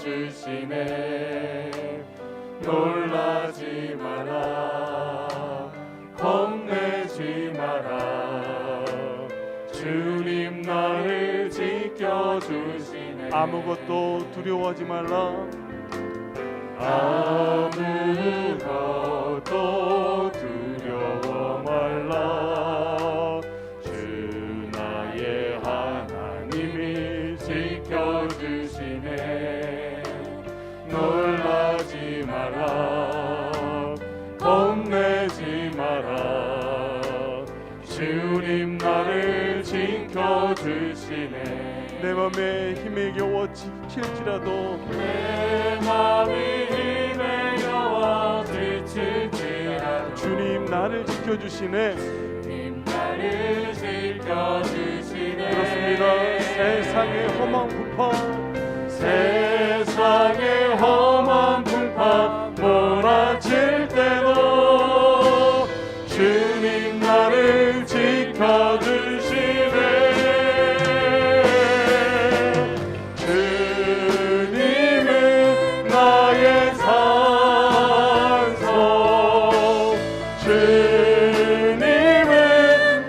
지켜주시네. 놀라지 마라, 겁내지 마라, 주님 나를 지켜주시네. 아무것도 두려워하지 말라. 아무것도 두려워 말라. 주 나의 하나님이 지켜주시네. 놀라지 마라, 겁내지 마라, 주님 나를 지켜주시네. 내 맘에 힘에 겨워 지칠지라도, 내 맘이 힘에 겨워 지칠지라도, 주님 나를 지켜주시네. 주님 나를 지켜주시네. 그렇습니다. 세상의 험한 풍파, 세상의 험한 풍파 몰아칠 때도 주님 나를 지켜주시네. 주님은 나의 산소, 주님은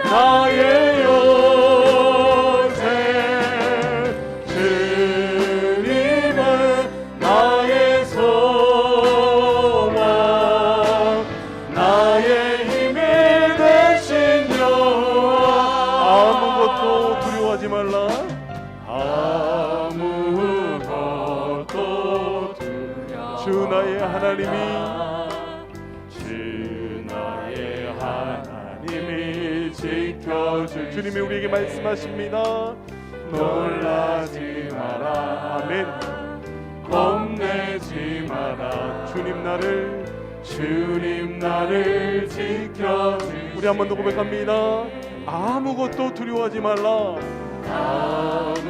나의 요새, 주님은 나의 소망, 나의 힘이 되신 여호와. 아무것도 두려워하지 말라. 아무것도 두려워 주 나의 하나님이, 주 나의 하나님이 지켜주시네. 주님이 우리에게 말씀하십니다. 놀라지 마라, 아멘. 겁내지 마라, 주님 나를, 주님 나를 지켜주시네. 우리 한 번 더 고백합니다. 아무것도 두려워하지 말라. 아무것도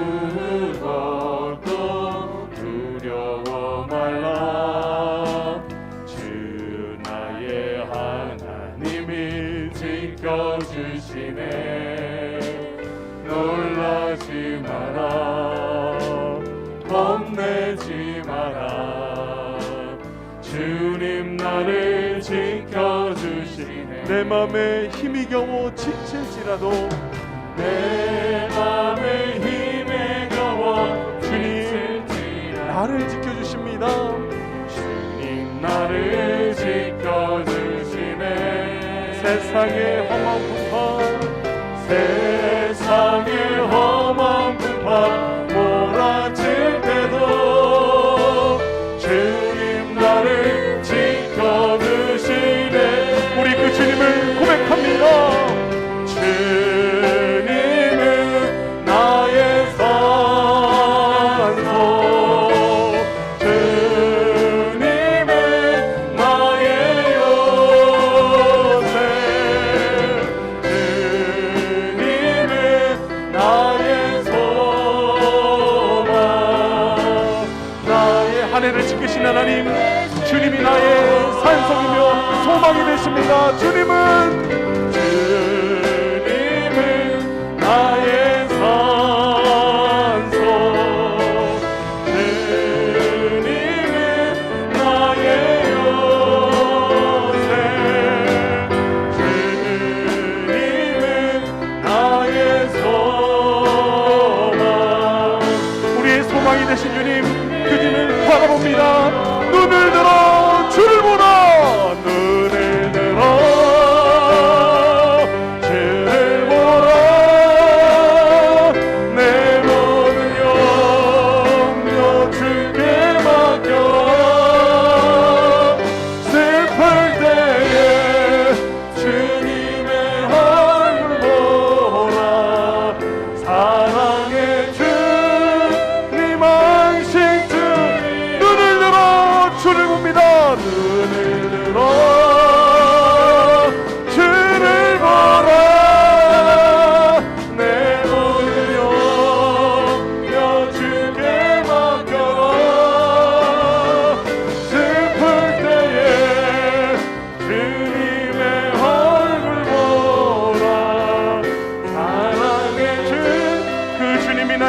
두려워 말라. 주 나의 하나님이 지켜주시네. 놀라지 마라, 겁내지 마라, 주님 나를 지켜주시네. 내 맘에 힘이 겨워 지칠지라도, 내 맘에 힘에 겨워 지칠지라도 나를 지켜주십니다. 주님 나를 지켜주시네. 세상의 험한 풍파, 세상의 험한 풍파 몰아칠 때도 주님 나를 지켜주시네. 우리 그 주님을 고백합니다. 주님은 나의 산소, 주님은 나의 요새, 주님은 나의 소망, 나의 한 해를 지키신 하나님, 주님이 나의 산성이며 소망이 되십니다. 주님은 나의 산소, 주님은 나의 요새, 주님은 나의 소망. 우리의 소망이 되신 주님, 그 주님을 바라봅니다. 눈을 들어 주를 보라. 눈을 들어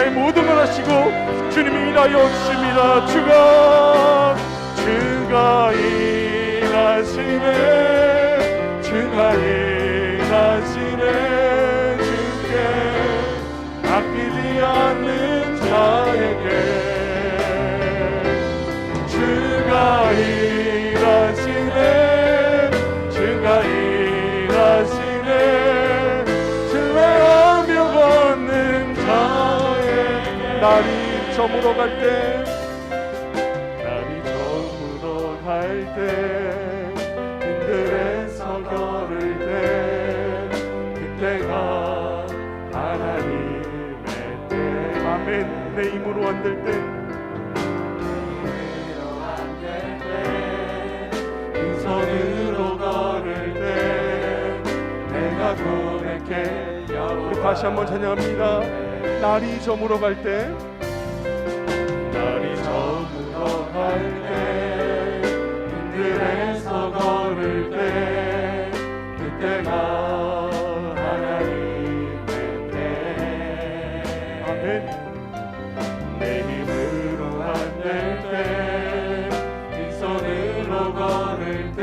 나의 모든 걸 하시고 주님이 일하여 주십니다. 주가 일하시네, 주가 일하시네. 주께 아끼지 않는 자에게 주가 일하시네, 주가 일하시네. 신뢰하며 걷는 자에게 날이 저물어 갈 때, 날이 저물어 갈 때, 빈들에서 걸을 때, 그때가 하나님의 때. 아멘. 내 힘으로 안 될 때, 빈손으로 걸을 때 내가 고백해. 우리 다시 한번 찬양합니다. 날이 저물어 갈 때, 날이 저물어 갈 때, 빈들에서 걸을 때, 그때가 하나님의 때. 아멘. 내 힘으로 안 될 때, 빈손으로 걸을 때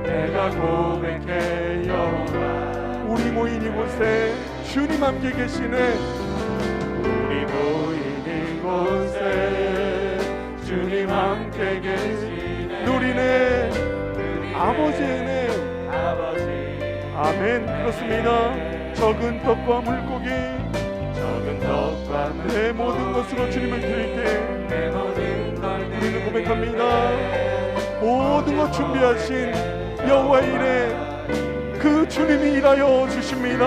내가 고백해. 여호와. 우리 모인 이곳에 주님 함께 계시네. 우리 모인 이곳에 주님 함께 계시네. 누리네 아버지의 은혜. 아멘. 그렇습니다. 적은 떡과 물고기, 적은 떡과 내 모든 것으로 주님을 드릴 때 내 모든 걸 우리는 고백합니다. 모든 것 준비하신 여호와의 일에 그 주님이 일하여 주십니다.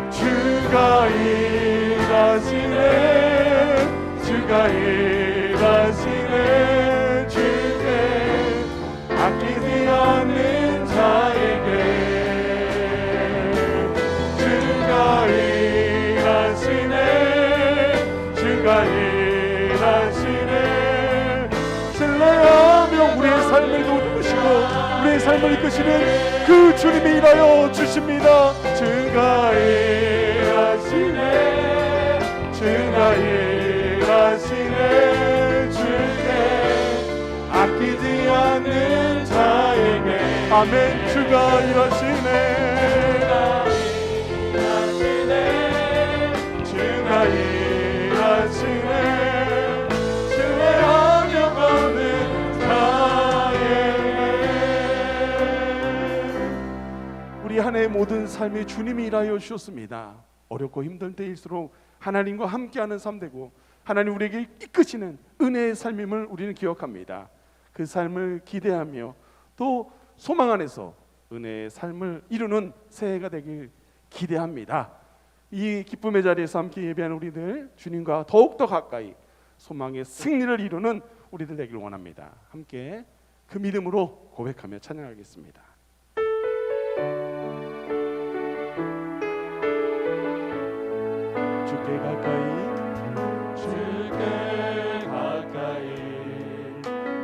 주가 일하시네, 주가 일하시네. 주께 아끼지 않는 자에게 주가 일하시네, 주가 일하시네. 신뢰하며 우리의 삶을 도우시고 우리의 삶을 이끄시는 그 주님이 일하여 주십니다. 주가 일하시네, 주가 일하시네. 주께 아끼지 않는 자에게. 아멘. 주가 일하시네, 주가 일하시네. 신뢰하며 걷는 자에게. 우리 한 해의 모든 삶에 주님이 일하여 주셨습니다. 어렵고 힘든 때일수록 하나님과 함께하는 삶 되고 하나님 우리에게 이끄시는 은혜의 삶임을 우리는 기억합니다. 그 삶을 기대하며 또 소망 안에서 은혜의 삶을 이루는 새해가 되길 기대합니다. 이 기쁨의 자리에서 함께 예배하는 우리들, 주님과 더욱더 가까이 소망의 승리를 이루는 우리들 되길 원합니다. 함께 그 믿음으로 고백하며 찬양하겠습니다. 주께 가까이, 주께 가까이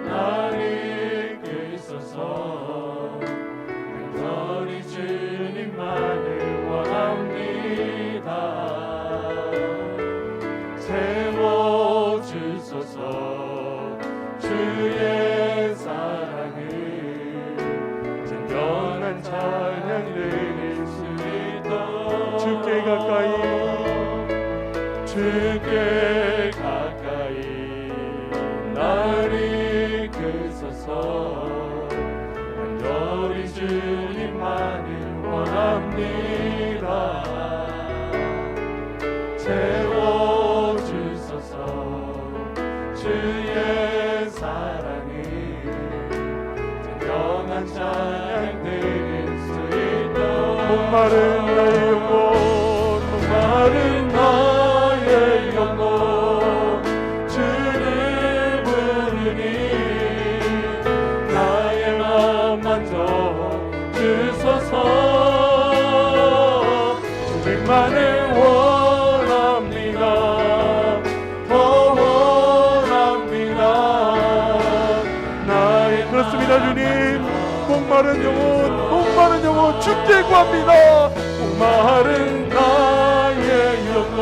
나를 이끄소서. 간절히 주님만을 원합니다. 세워주소서. 주의 사랑을 진정한 찬양 드릴 수 있도록. 주께 가까이, 주께 가까이 나를 이끄소서. 간절히 주님만을 원합니다. 채워주소서. 주의 사랑을 진정한 찬양 드릴 수 있도록. 목마른 나의 영혼, 목마른 나의 영혼 주를 부르니 나의 마음 만져 주소서. 주님만을 원합니다. 더 원합니다. 나의 그렇습니다. 주님, 목마른 영혼 주께 구합니다. 목마른 나의 영혼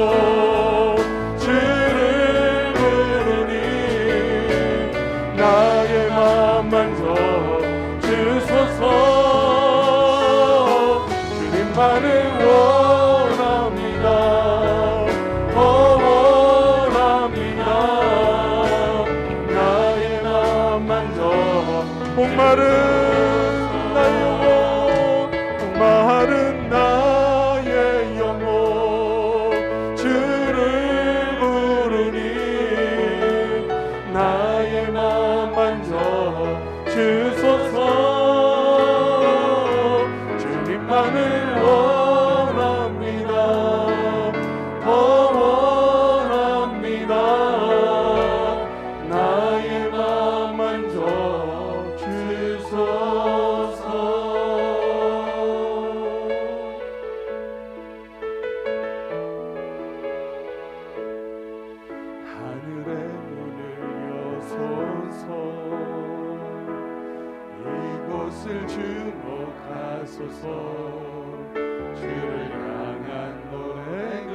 주옵소서. 주를 향한 노래가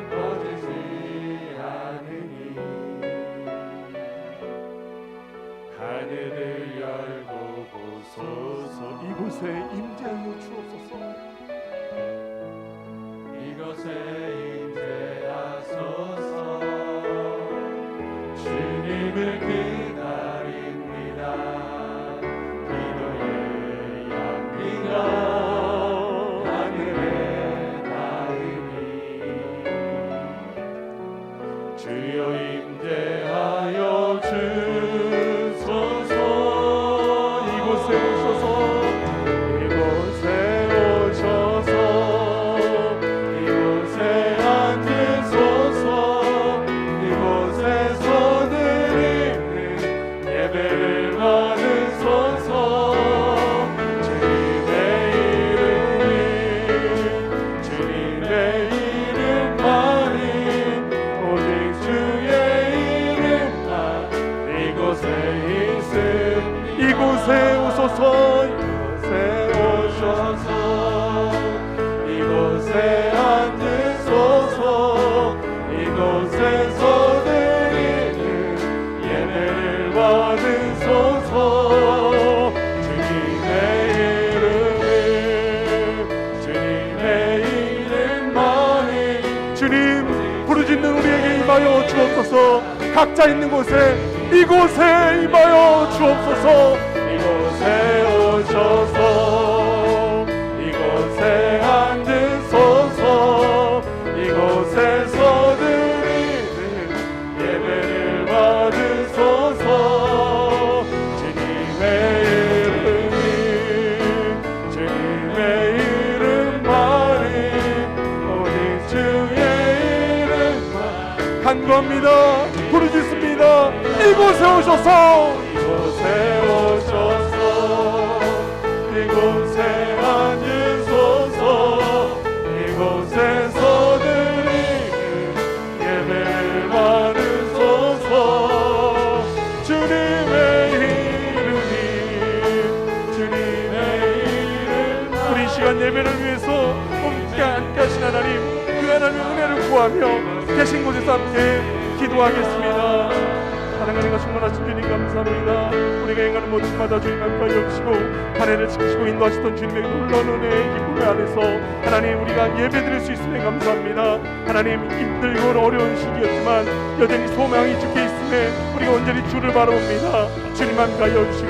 꺼지지 않으니 하늘을 열고 보소서. 이곳에 임재하여 주옵소서. 이곳에 임재하소서. 주님을 기다립니다. 기도의 양비가 하늘에 닿으니 주여 임재하여 주소서. 이곳에 오셔서 이곳에 오셔서 이곳에 앉으소서. 이곳에서 드리는 예배를 받으소서. 주님의 이름만이 오직 주의 이름만 이곳에 있음. 이곳에 오소서. 이곳에 오셔서 이곳에 앉으소서. 이곳에서 드리는 예배를 받으소서. 주님의 이름만이 주님 부르짖는 우리에게 임하여 주옵소서. 각자 있는 곳에 이곳에 임하여 주옵소서. 이곳에 오셔서 이곳에 앉으소서. 이곳에서 드리는 예배를 받으소서. 주님의 이름만이 오직 주의 이름만 간구합니다. 부르짖습니다. 이곳에 오셔서 이곳에 오셔서 이곳에 앉으소서. 이곳에서 드리는 예배를 받으소서. 주님의 이름 우리 시간 예배를 위해서 함께 하신 하나님, 그 하나님의 은혜를 구하며 계신 곳에서 함께 기도하겠습니다. 사랑하니까 충만하신 주님 감사합니다. 우리가 행하는 모든 것마다 주님 함께 여기시고 한 해를 지키시고 인도하시던 주님의 놀라운 은혜의 기쁨 안에서 하나님 우리가 예배드릴 수 있음에 감사합니다. 하나님 힘들고 어려운 시기였지만 여전히 소망이 주께 있음에 우리가 온전히 주를 바라봅니다. 주님 함께 여기시고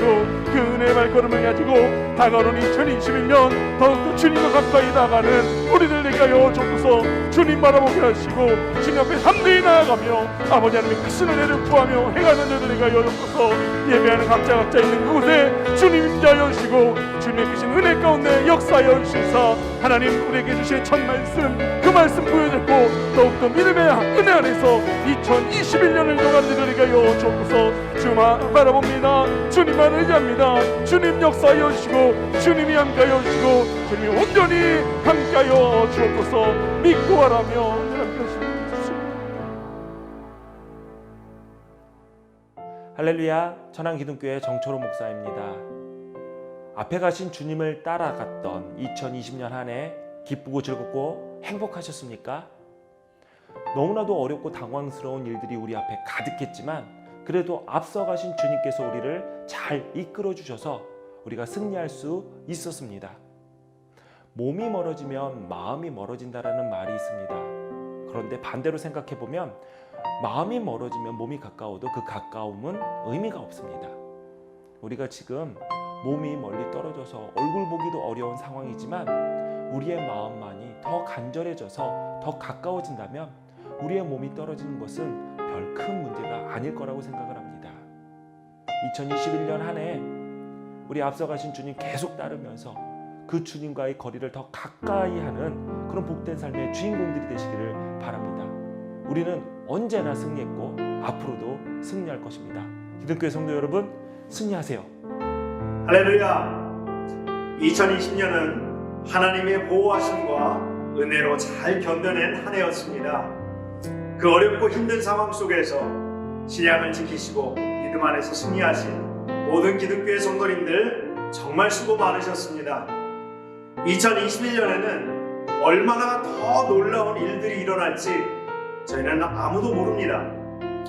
그 은혜의 발걸음을 가지고 다가오는 2021년 더욱더 주님과 가까이 나가는 우리들 되게 하여 주옵소서. 주님 바라보게 하시고 주님 앞에 담대히 나아가며 아버지 하나님의 크신 은혜를 구하며 행하는 자들에게 하여 주옵소서. 예배하는 각자 있는 그곳에 주님 임재하여 주시고 주님의 크신 은혜 가운데 역사하여 주시사 하나님 우리에게 주신 첫 말씀 그 말씀 보여줬고 더욱더 믿음의 은혜 안에서 2021년을 동안들에게 하여 주옵소서. 주만 바라봅니다. 주님만 의지합니다. 주님 역사하여 주시고 주님이 함께하여 주시고 주님이 온전히 함께하여 주옵소서. 믿고 바라며 함께 하시옵소서. 할렐루야, 천안기둥교회 정초로 목사입니다. 앞에 가신 주님을 따라갔던 2020년 한 해 기쁘고 즐겁고 행복하셨습니까? 너무나도 어렵고 당황스러운 일들이 우리 앞에 가득했지만 그래도 앞서 가신 주님께서 우리를 잘 이끌어 주셔서 우리가 승리할 수 있었습니다. 몸이 멀어지면 마음이 멀어진다라는 말이 있습니다. 그런데 반대로 생각해 보면 마음이 멀어지면 몸이 가까워도 그 가까움은 의미가 없습니다. 우리가 지금 몸이 멀리 떨어져서 얼굴 보기도 어려운 상황이지만 우리의 마음만이 더 간절해져서 더 가까워진다면 우리의 몸이 떨어지는 것은 별 큰 문제가 아닐 거라고 생각을 합니다. 2021년 한 해 우리 앞서 가신 주님 계속 따르면서 그 주님과의 거리를 더 가까이 하는 그런 복된 삶의 주인공들이 되시기를 바랍니다. 우리는 언제나 승리했고 앞으로도 승리할 것입니다. 기독교회 성도 여러분, 승리하세요. 할렐루야. 2020년은 하나님의 보호하심과 은혜로 잘 견뎌낸 한 해였습니다. 그 어렵고 힘든 상황 속에서 신약을 지키시고 믿음 안에서 승리하신 모든 기독교회 성도님들 정말 수고 많으셨습니다. 2021년에는 얼마나 더 놀라운 일들이 일어날지 저희는 아무도 모릅니다.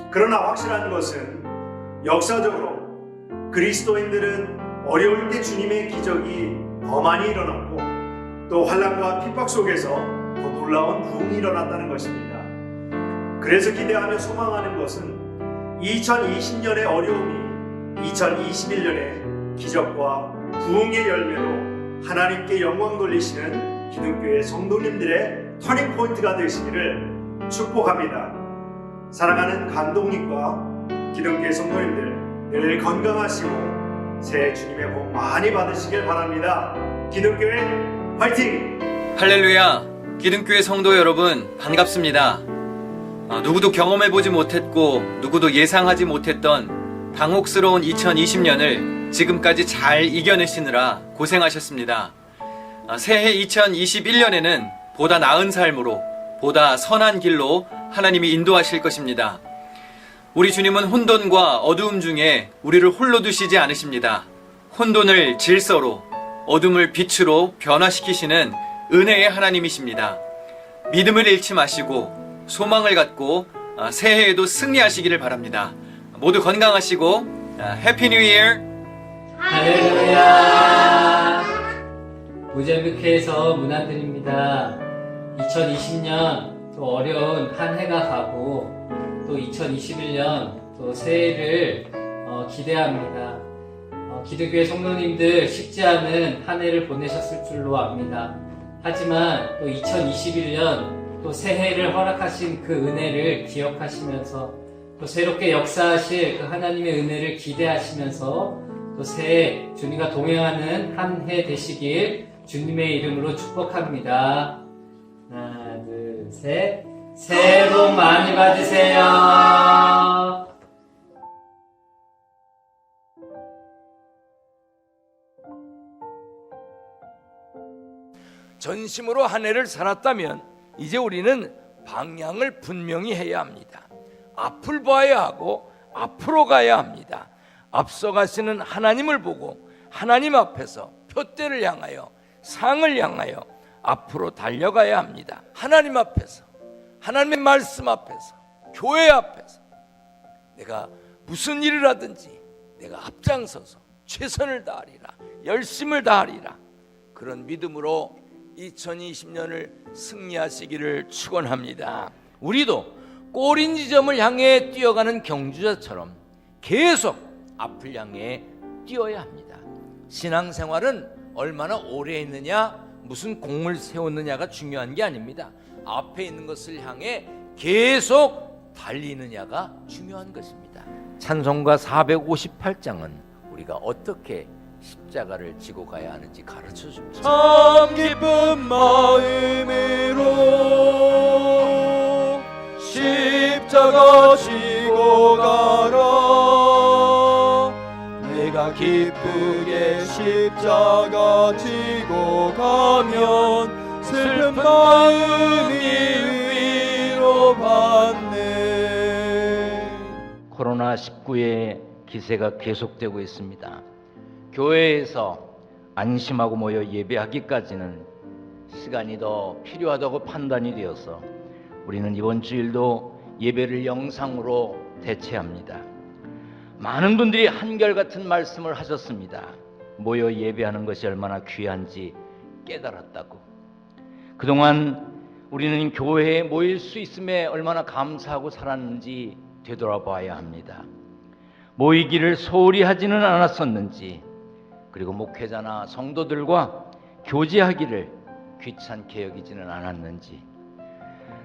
그러나 확실한 것은 역사적으로 그리스도인들은 어려울 때 주님의 기적이 더 많이 일어났고 또 환난과 핍박 속에서 더 놀라운 부흥이 일어났다는 것입니다. 그래서 기대하며 소망하는 것은 2020년의 어려움이 2021년의 기적과 부흥의 열매로 하나님께 영광 돌리시는 기독교의 성도님들의 터닝 포인트가 되시기를 축복합니다. 사랑하는 감독님과 기독교의 성도님들 늘 건강하시고 새해 주님의 복 많이 받으시길 바랍니다. 기독교회 화이팅! 할렐루야! 기둥교회 성도 여러분 반갑습니다. 누구도 경험해보지 못했고 누구도 예상하지 못했던 당혹스러운 2020년을 지금까지 잘 이겨내시느라 고생하셨습니다. 새해 2021년에는 보다 나은 삶으로 보다 선한 길로 하나님이 인도하실 것입니다. 우리 주님은 혼돈과 어두움 중에 우리를 홀로 두시지 않으십니다. 혼돈을 질서로, 어둠을 빛으로 변화시키시는 은혜의 하나님이십니다. 믿음을 잃지 마시고 소망을 갖고 새해에도 승리하시기를 바랍니다. 모두 건강하시고 해피 뉴 이어! 할렐루야! 무제비케에서 문안드립니다. 2020년 또 어려운 한 해가 가고 또 2021년 또 새해를 기대합니다. 기독교의 성도님들 쉽지 않은 한 해를 보내셨을 줄로 압니다. 하지만 또 2021년 또 새해를 허락하신 그 은혜를 기억하시면서 또 새롭게 역사하실 그 하나님의 은혜를 기대하시면서 또 새해 주님과 동행하는 한 해 되시길 주님의 이름으로 축복합니다. 하나, 둘, 셋. 새해 복 많이 받으세요. 전심으로 한 해를 살았다면 이제 우리는 방향을 분명히 해야 합니다. 앞을 봐야 하고 앞으로 가야 합니다. 앞서가시는 하나님을 보고 하나님 앞에서 표대를 향하여 상을 향하여 앞으로 달려가야 합니다. 하나님 앞에서, 하나님의 말씀 앞에서, 교회 앞에서 내가 무슨 일을 하든지 내가 앞장서서 최선을 다하리라, 열심을 다하리라, 그런 믿음으로 2020년을 승리하시기를 축원합니다. 우리도 꼬린 지점을 향해 뛰어가는 경주자처럼 계속 앞을 향해 뛰어야 합니다. 신앙생활은 얼마나 오래 했느냐, 무슨 공을 세웠느냐가 중요한 게 아닙니다. 앞에 있는 것을 향해 계속 달리느냐가 중요한 것입니다. 찬송가 458장은 우리가 어떻게 십자가를 지고 가야 하는지 가르쳐 줍니다. 참 기쁜 마음으로 십자가 지고 가라. 내가 기쁘게 십자가 지고 가면 슬픈 마음이 위로받네. 코로나19의 기세가 계속되고 있습니다. 교회에서 안심하고 모여 예배하기까지는 시간이 더 필요하다고 판단이 되어서 우리는 이번 주일도 예배를 영상으로 대체합니다. 많은 분들이 한결같은 말씀을 하셨습니다. 모여 예배하는 것이 얼마나 귀한지 깨달았다고. 그동안 우리는 교회에 모일 수 있음에 얼마나 감사하고 살았는지 되돌아봐야 합니다. 모이기를 소홀히 하지는 않았었는지, 그리고 목회자나 성도들과 교제하기를 귀찮게 여기지는 않았는지.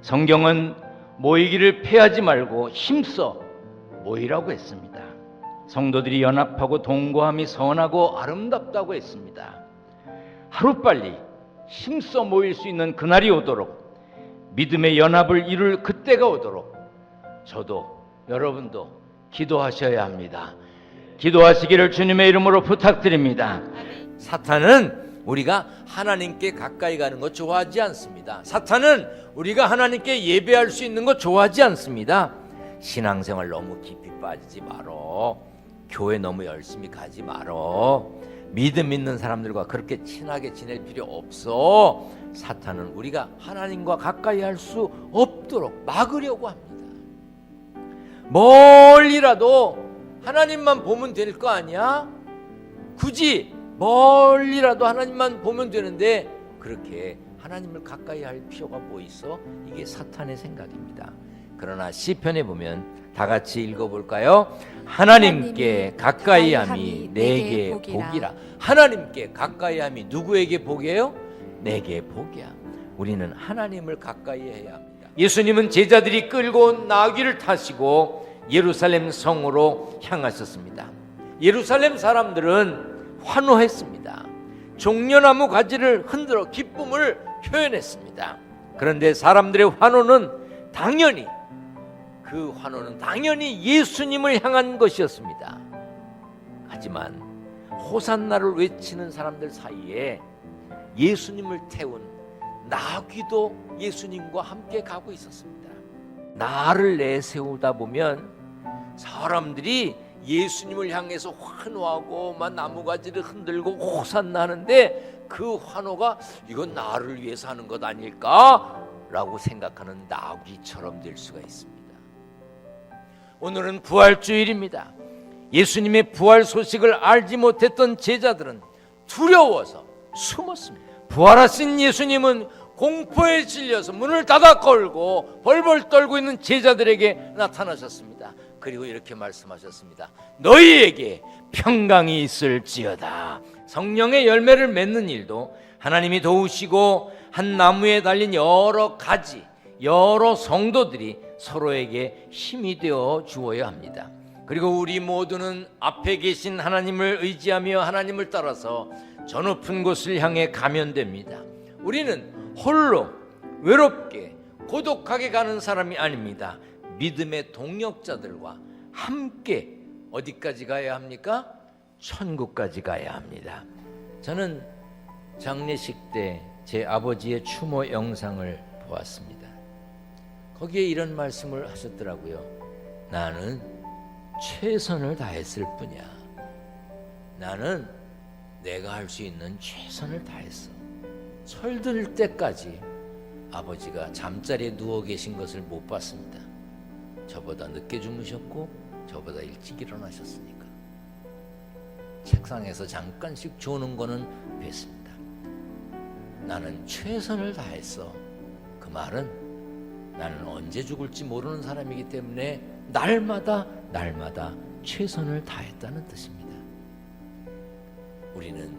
성경은 모이기를 패하지 말고 힘써 모이라고 했습니다. 성도들이 연합하고 동거함이 선하고 아름답다고 했습니다. 하루빨리 힘써 모일 수 있는 그날이 오도록, 믿음의 연합을 이룰 그때가 오도록 저도 여러분도 기도하셔야 합니다. 기도하시기를 주님의 이름으로 부탁드립니다. 사탄은 우리가 하나님께 가까이 가는 것 좋아하지 않습니다. 사탄은 우리가 하나님께 예배할 수 있는 것 좋아하지 않습니다. 신앙생활 너무 깊이 빠지지 말어. 교회 너무 열심히 가지 말어. 믿음 있는 사람들과 그렇게 친하게 지낼 필요 없어. 사탄은 우리가 하나님과 가까이 할 수 없도록 막으려고 합니다. 멀리라도 하나님만 보면 될 거 아니야? 굳이 멀리라도 하나님만 보면 되는데 그렇게 하나님을 가까이 할 필요가 뭐 있어? 이게 사탄의 생각입니다. 그러나 시편에 보면 다 같이 읽어볼까요? 하나님께 가까이함이 내게 복이라. 하나님께 가까이함이 누구에게 복이에요? 내게 복이야. 우리는 하나님을 가까이 해야 합니다. 예수님은 제자들이 끌고 온 나귀를 타시고 예루살렘 성으로 향하셨습니다. 예루살렘 사람들은 환호했습니다. 종려나무 가지를 흔들어 기쁨을 표현했습니다. 그런데 사람들의 환호는 당연히 예수님을 향한 것이었습니다. 하지만 호산나를 외치는 사람들 사이에 예수님을 태운 나귀도 예수님과 함께 가고 있었습니다. 나를 내세우다 보면 사람들이 예수님을 향해서 환호하고 막 나무가지를 흔들고 호산나 하는데 그 환호가 이건 나를 위해서 하는 것 아닐까? 라고 생각하는 나귀처럼 될 수가 있습니다. 오늘은 부활주일입니다. 예수님의 부활 소식을 알지 못했던 제자들은 두려워서 숨었습니다. 부활하신 예수님은 공포에 질려서 문을 닫아 걸고 벌벌 떨고 있는 제자들에게 나타나셨습니다. 그리고 이렇게 말씀하셨습니다. 너희에게 평강이 있을지어다. 성령의 열매를 맺는 일도 하나님이 도우시고 한 나무에 달린 여러 성도들이 서로에게 힘이 되어 주어야 합니다. 그리고 우리 모두는 앞에 계신 하나님을 의지하며 하나님을 따라서 저 높은 곳을 향해 가면 됩니다. 우리는 홀로 외롭게 고독하게 가는 사람이 아닙니다. 믿음의 동역자들과 함께 어디까지 가야 합니까? 천국까지 가야 합니다. 저는 장례식 때 제 아버지의 추모 영상을 보았습니다. 거기에 이런 말씀을 하셨더라고요. 나는 최선을 다했을 뿐이야. 나는 내가 할 수 있는 최선을 다했어. 철들 때까지 아버지가 잠자리에 누워 계신 것을 못 봤습니다. 저보다 늦게 주무셨고 저보다 일찍 일어나셨으니까. 책상에서 잠깐씩 조는 거는 뵀습니다. 나는 최선을 다했어. 그 말은 나는 언제 죽을지 모르는 사람이기 때문에 날마다 최선을 다했다는 뜻입니다. 우리는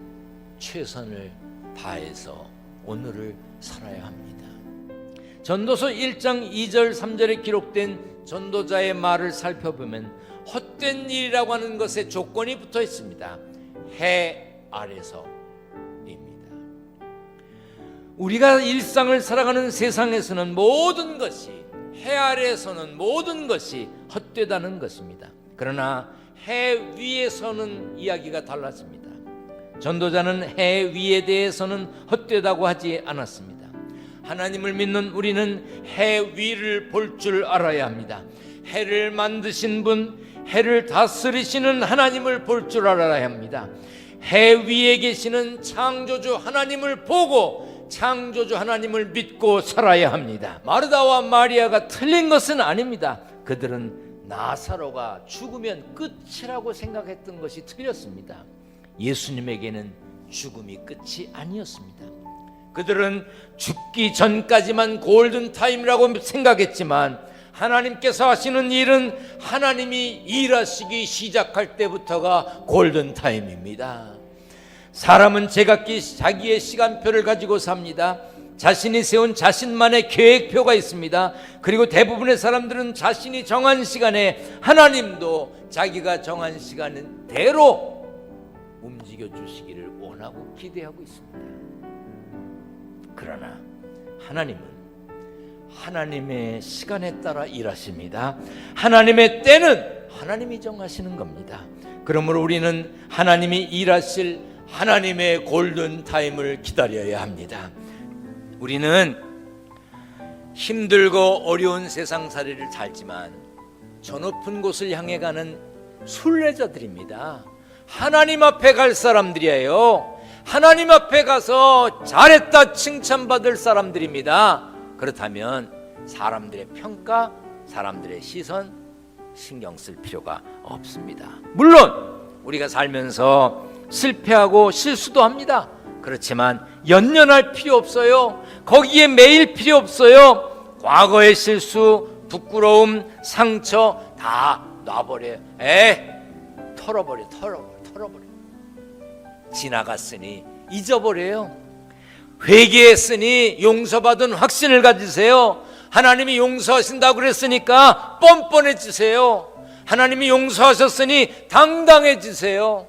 최선을 다해서 오늘을 살아야 합니다. 전도서 1장 2절 3절에 기록된 전도자의 말을 살펴보면 헛된 일이라고 하는 것에 조건이 붙어 있습니다. 해 아래서입니다. 우리가 일상을 살아가는 세상에서는 모든 것이, 해 아래에서는 모든 것이 헛되다는 것입니다. 그러나 해 위에서는 이야기가 달랐습니다. 전도자는 해 위에 대해서는 헛되다고 하지 않았습니다. 하나님을 믿는 우리는 해 위를 볼 줄 알아야 합니다. 해를 만드신 분, 해를 다스리시는 하나님을 볼 줄 알아야 합니다. 해 위에 계시는 창조주 하나님을 보고 창조주 하나님을 믿고 살아야 합니다. 마르다와 마리아가 틀린 것은 아닙니다. 그들은 나사로가 죽으면 끝이라고 생각했던 것이 틀렸습니다. 예수님에게는 죽음이 끝이 아니었습니다. 그들은 죽기 전까지만 골든타임이라고 생각했지만 하나님께서 하시는 일은 하나님이 일하시기 시작할 때부터가 골든타임입니다. 사람은 제각기 자기의 시간표를 가지고 삽니다. 자신이 세운 자신만의 계획표가 있습니다. 그리고 대부분의 사람들은 자신이 정한 시간에 하나님도 자기가 정한 시간대로 움직여 주시기를 원하고 기대하고 있습니다. 그러나 하나님은 하나님의 시간에 따라 일하십니다. 하나님의 때는 하나님이 정하시는 겁니다. 그러므로 우리는 하나님이 일하실 하나님의 골든타임을 기다려야 합니다. 우리는 힘들고 어려운 세상살이를 살지만 저 높은 곳을 향해 가는 순례자들입니다. 하나님 앞에 갈 사람들이에요. 하나님 앞에 가서 잘했다 칭찬받을 사람들입니다. 그렇다면 사람들의 평가, 사람들의 시선 신경 쓸 필요가 없습니다. 물론 우리가 살면서 실패하고 실수도 합니다. 그렇지만 연연할 필요 없어요. 거기에 매일 필요 없어요. 과거의 실수, 부끄러움, 상처 다 놔버려요. 털어버려. 지나갔으니 잊어버려요. 회개했으니 용서받은 확신을 가지세요. 하나님이 용서하신다고 그랬으니까 뻔뻔해지세요. 하나님이 용서하셨으니 당당해지세요.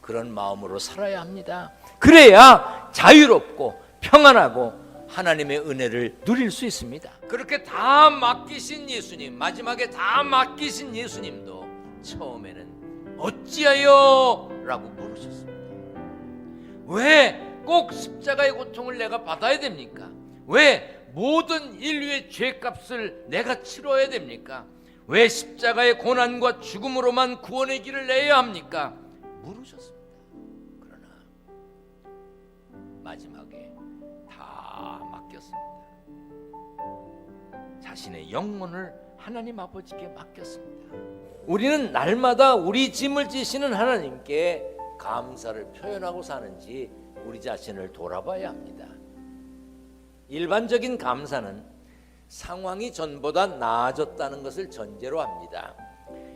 그런 마음으로 살아야 합니다. 그래야 자유롭고 평안하고 하나님의 은혜를 누릴 수 있습니다. 그렇게 다 맡기신 예수님, 마지막에 다 맡기신 예수님도 처음에는 어찌하여? 라고 물으셨습니다. 왜 꼭 십자가의 고통을 내가 받아야 됩니까? 왜 모든 인류의 죄값을 내가 치러야 됩니까? 왜 십자가의 고난과 죽음으로만 구원의 길을 내야 합니까? 물으셨습니다. 그러나 마지막에 다 맡겼습니다. 자신의 영혼을 하나님 아버지께 맡겼습니다. 우리는 날마다 우리 짐을 지시는 하나님께 감사를 표현하고 사는지 우리 자신을 돌아봐야 합니다. 일반적인 감사는 상황이 전보다 나아졌다는 것을 전제로 합니다.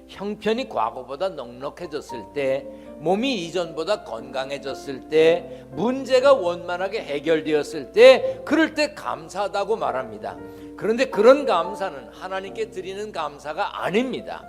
형편이 과거보다 넉넉해졌을 때, 몸이 이전보다 건강해졌을 때, 문제가 원만하게 해결되었을 때, 그럴 때 감사하다고 말합니다. 그런데 그런 감사는 하나님께 드리는 감사가 아닙니다.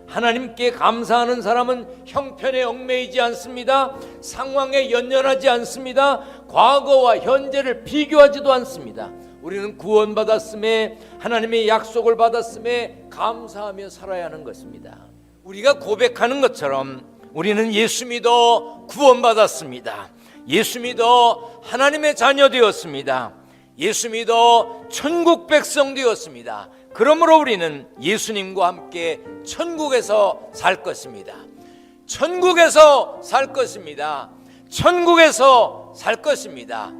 하나님께 감사하는 사람은 형편에 얽매이지 않습니다. 상황에 연연하지 않습니다. 과거와 현재를 비교하지도 않습니다. 우리는 구원받았음에, 하나님의 약속을 받았음에 감사하며 살아야 하는 것입니다. 우리가 고백하는 것처럼 우리는 예수 믿어 구원받았습니다. 예수 믿어 하나님의 자녀 되었습니다. 예수 믿어 천국 백성 되었습니다. 그러므로 우리는 예수님과 함께 천국에서 살 것입니다. 천국에서 살 것입니다. 천국에서 살 것입니다.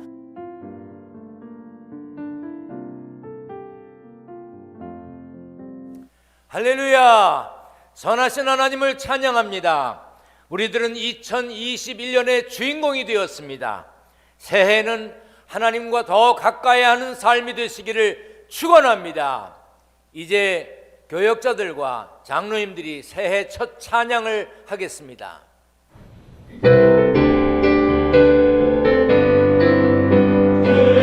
할렐루야! 선하신 하나님을 찬양합니다. 우리들은 2021년의 주인공이 되었습니다. 새해는 하나님과 더 가까이 하는 삶이 되시기를 축원합니다. 이제 교역자들과 장로님들이 새해 첫 찬양을 하겠습니다. 주의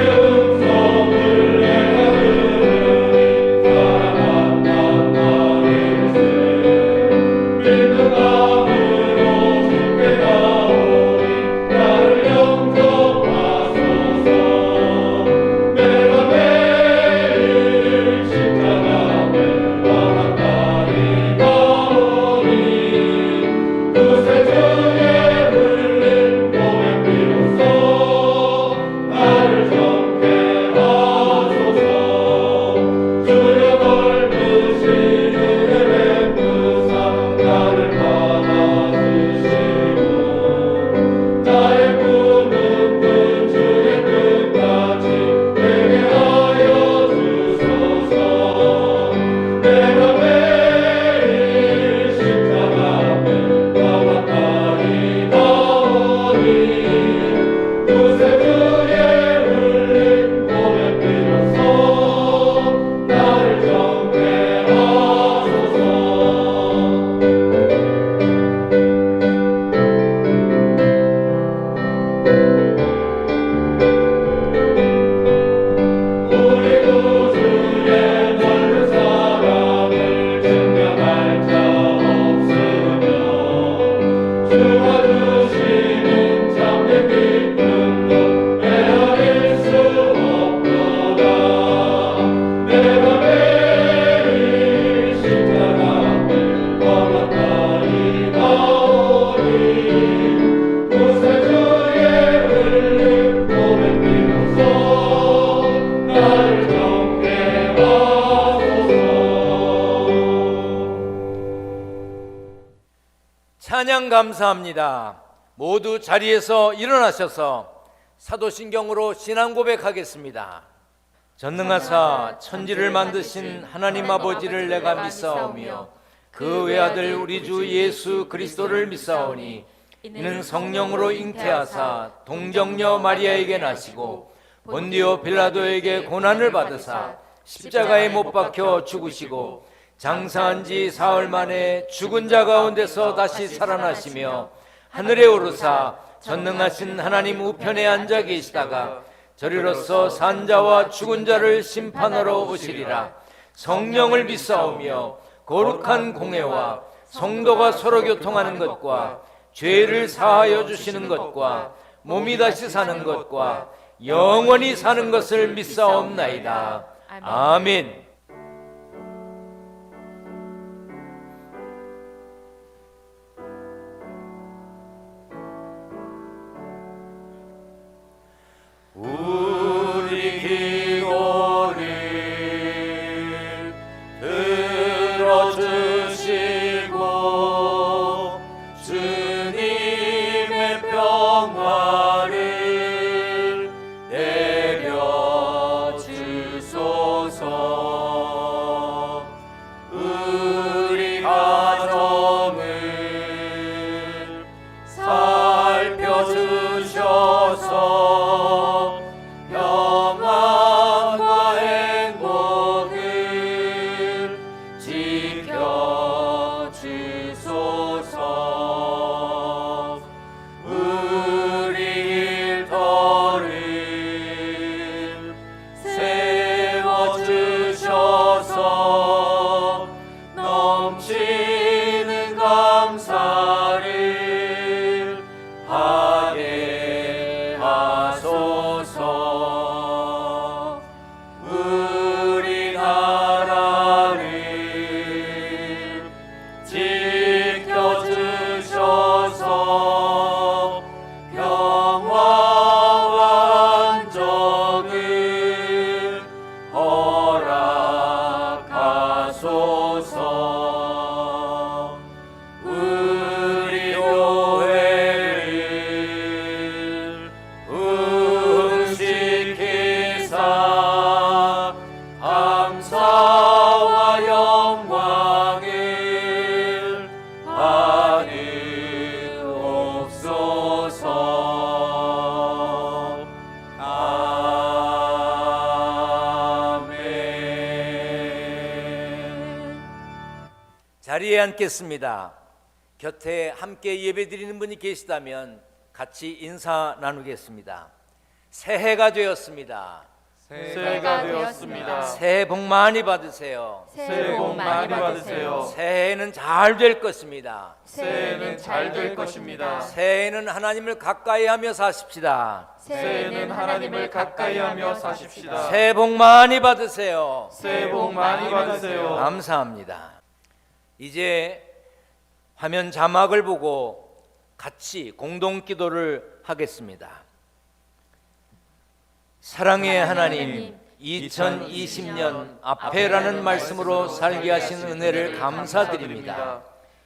찬양 감사합니다. 모두 자리에서 일어나셔서 사도신경으로 신앙 고백하겠습니다. 전능하사 천지를 만드신 하나님 아버지를 내가 믿사오며 그 외아들 우리 주 예수 그리스도를 믿사오니 이는 성령으로 잉태하사 동정녀 마리아에게 나시고 본디오 빌라도에게 고난을 받으사 십자가에 못 박혀 죽으시고 장사한 지 사흘 만에 죽은 자 가운데서 다시 살아나시며 하늘에 오르사 전능하신 하나님 우편에 앉아 계시다가 저리로서 산 자와 죽은 자를 심판하러 오시리라. 성령을 믿사오며 거룩한 공회와 성도가 서로 교통하는 것과 죄를 사하여 주시는 것과 몸이 다시 사는 것과 영원히 사는 것을 믿사옵나이다. 아멘. 우리 기도를 들어주시고 주님의 평화를 내려주소서. 우리 가정을 살펴주셔서 평안과 행복을 지켜주소서. 우리 일터를 세워주셔서 넘치는 감사를 하게 하소서. 우리 나라를 지켜주셔서 평화와 안정을 허락하소서. 우리 교회를 응시키사 감사와 영광을 받으옵소서. 아멘. 자리에 앉겠습니다. 곁에 함께 예배드리는 분이 계시다면 같이 인사 나누겠습니다. 새해가 되었습니다. 새해가 되었습니다. 새해 복 많이 받으세요. 새해 복 많이 받으세요. 새해는 잘 될 것입니다. 새해는 잘 될 것입니다. 새해는 하나님을 가까이 하며 사십시다. 새해는 하나님을 가까이 하며 사십시다. 새해 복 많이 받으세요. 새해 복 많이 받으세요. 감사합니다. 이제 화면 자막을 보고 같이 공동 기도를 하겠습니다. 사랑의 하나님, 2020년 앞에라는 말씀으로 살게 하신 은혜를 감사드립니다.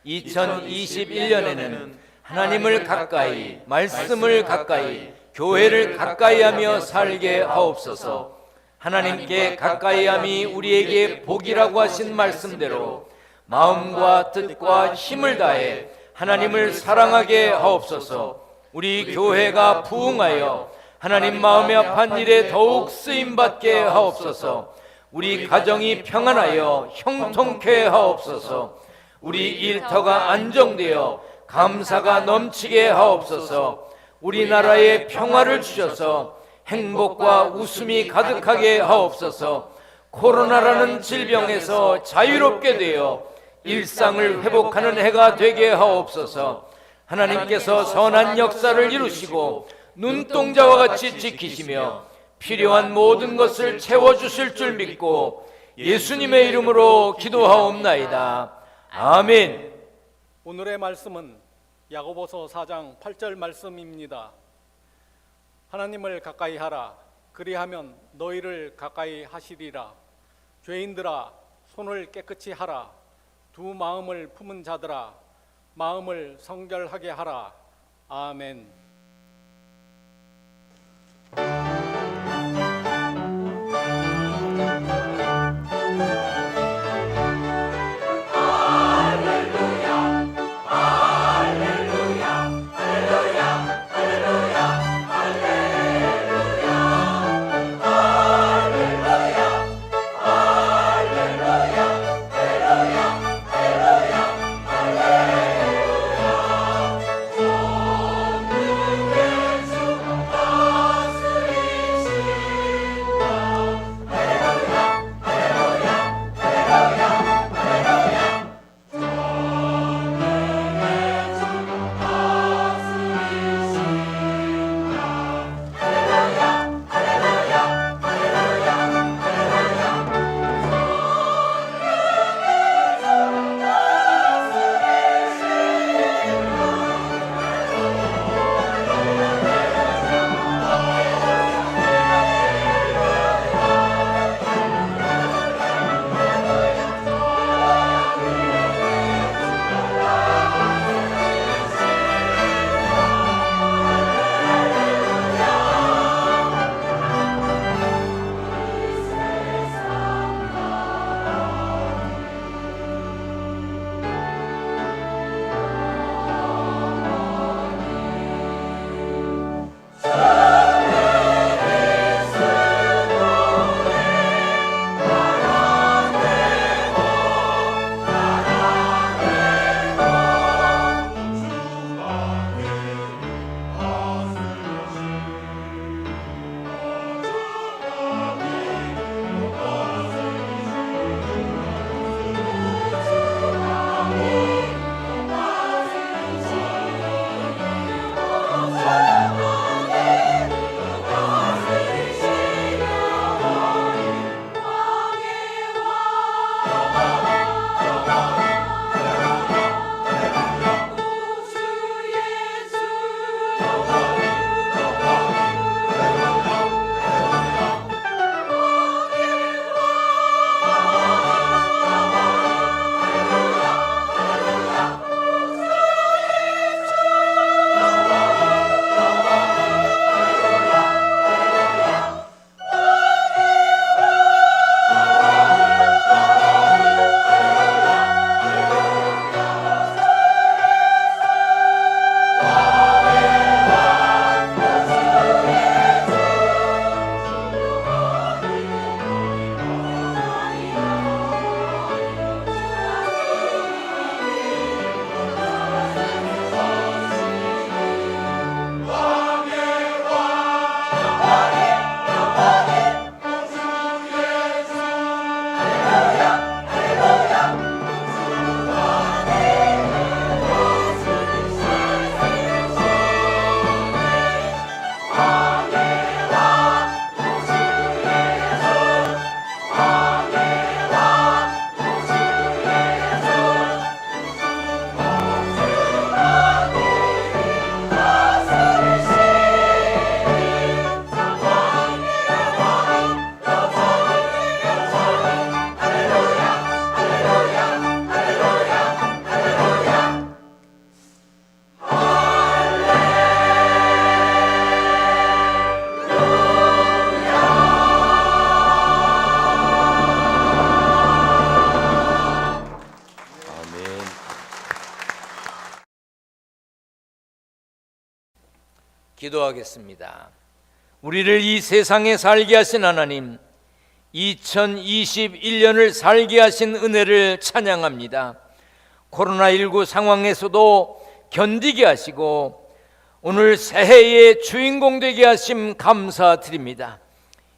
2021년에는 하나님을 가까이, 말씀을 가까이, 교회를 가까이 하며 살게 하옵소서. 하나님께 가까이 함이 우리에게 복이라고 하신 말씀대로 마음과 뜻과 힘을 다해 하나님을 사랑하게 하옵소서. 우리 교회가 부흥하여 하나님 마음에 합한 일에 더욱 쓰임받게 하옵소서. 우리 가정이 평안하여 형통케 하옵소서. 우리 일터가 안정되어 감사가 넘치게 하옵소서. 우리나라에 평화를 주셔서 행복과 웃음이 가득하게 하옵소서. 코로나라는 질병에서 자유롭게 되어 일상을 회복하는 해가 되게 하옵소서. 하나님께서 선한 역사를 이루시고 눈동자와 같이 지키시며 필요한 모든 것을 채워주실 줄 믿고 예수님의 이름으로 기도하옵나이다. 아멘. 오늘의 말씀은 야고보서 4장 8절 말씀입니다. 하나님을 가까이 하라. 그리하면 너희를 가까이 하시리라. 죄인들아 손을 깨끗이 하라. 두 마음을 품은 자들아 마음을 성결하게 하라. 아멘. 기도하겠습니다. 우리를 이 세상에 살게 하신 하나님, 2021년을 살게 하신 은혜를 찬양합니다. 코로나19 상황에서도 견디게 하시고 오늘 새해의 주인공 되게 하심 감사드립니다.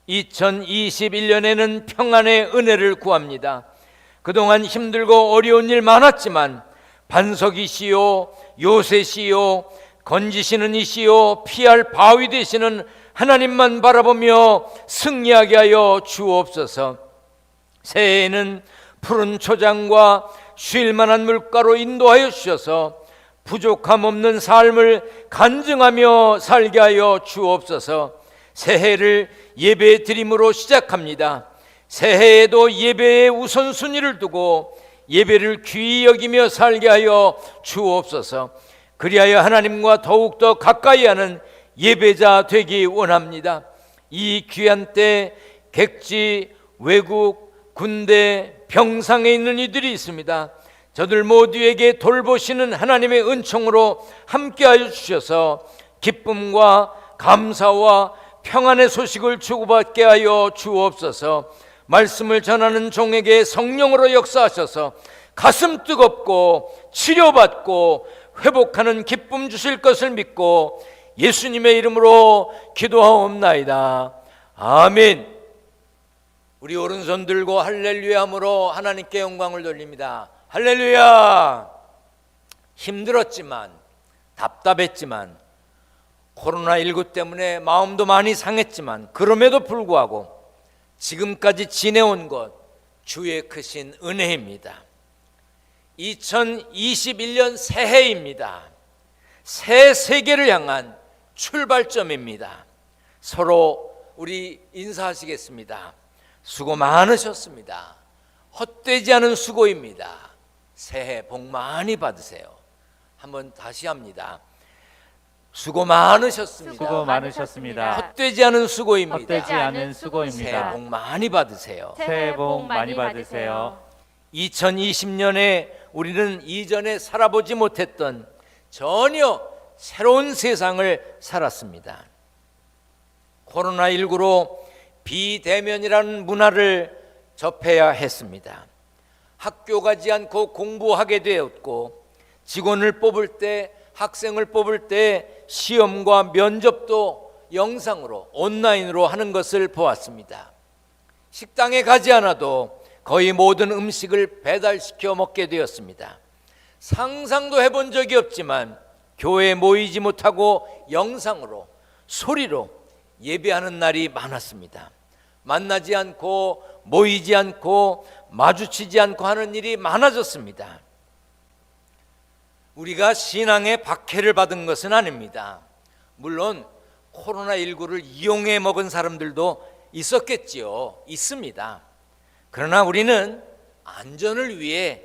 2021년에는 평안의 은혜를 구합니다. 그동안 힘들고 어려운 일 많았지만 반석이시요 요새시요 건지시는 이시요 피할 바위 되시는 하나님만 바라보며 승리하게 하여 주옵소서. 새해에는 푸른 초장과 쉴 만한 물가로 인도하여 주셔서 부족함 없는 삶을 간증하며 살게 하여 주옵소서. 새해를 예배 드림으로 시작합니다. 새해에도 예배의 우선순위를 두고 예배를 귀히 여기며 살게 하여 주옵소서. 그리하여 하나님과 더욱더 가까이 하는 예배자 되기 원합니다. 이 귀한 때 객지, 외국, 군대, 병상에 있는 이들이 있습니다. 저들 모두에게 돌보시는 하나님의 은총으로 함께하여 주셔서 기쁨과 감사와 평안의 소식을 주고받게 하여 주옵소서. 말씀을 전하는 종에게 성령으로 역사하셔서 가슴 뜨겁고 치료받고 회복하는 기쁨 주실 것을 믿고 예수님의 이름으로 기도하옵나이다. 아멘. 우리 오른손 들고 할렐루야 함으로 하나님께 영광을 돌립니다. 할렐루야. 힘들었지만 답답했지만 코로나19 때문에 마음도 많이 상했지만 그럼에도 불구하고 지금까지 지내온 것 주의 크신 은혜입니다. 2021년 새해입니다. 새 세계를 향한 출발점입니다. 서로 우리 인사하시겠습니다. 수고 많으셨습니다. 헛되지 않은 수고입니다. 새해 복 많이 받으세요. 한번 다시 합니다. 수고 많으셨습니다. 수고 많으셨습니다. 헛되지 않은 수고입니다. 헛되지 않은 새해 수고입니다. 복 많이 받으세요. 새해 복 많이 받으세요. 2020년에 우리는 이전에 살아보지 못했던 전혀 새로운 세상을 살았습니다. 코로나19로 비대면이라는 문화를 접해야 했습니다. 학교 가지 않고 공부하게 되었고 직원을 뽑을 때, 학생을 뽑을 때 시험과 면접도 영상으로 온라인으로 하는 것을 보았습니다. 식당에 가지 않아도 거의 모든 음식을 배달시켜 먹게 되었습니다. 상상도 해본 적이 없지만 교회에 모이지 못하고 영상으로, 소리로 예배하는 날이 많았습니다. 만나지 않고 모이지 않고 마주치지 않고 하는 일이 많아졌습니다. 우리가 신앙의 박해를 받은 것은 아닙니다. 물론 코로나19를 이용해 먹은 사람들도 있었겠지요. 있습니다. 그러나 우리는 안전을 위해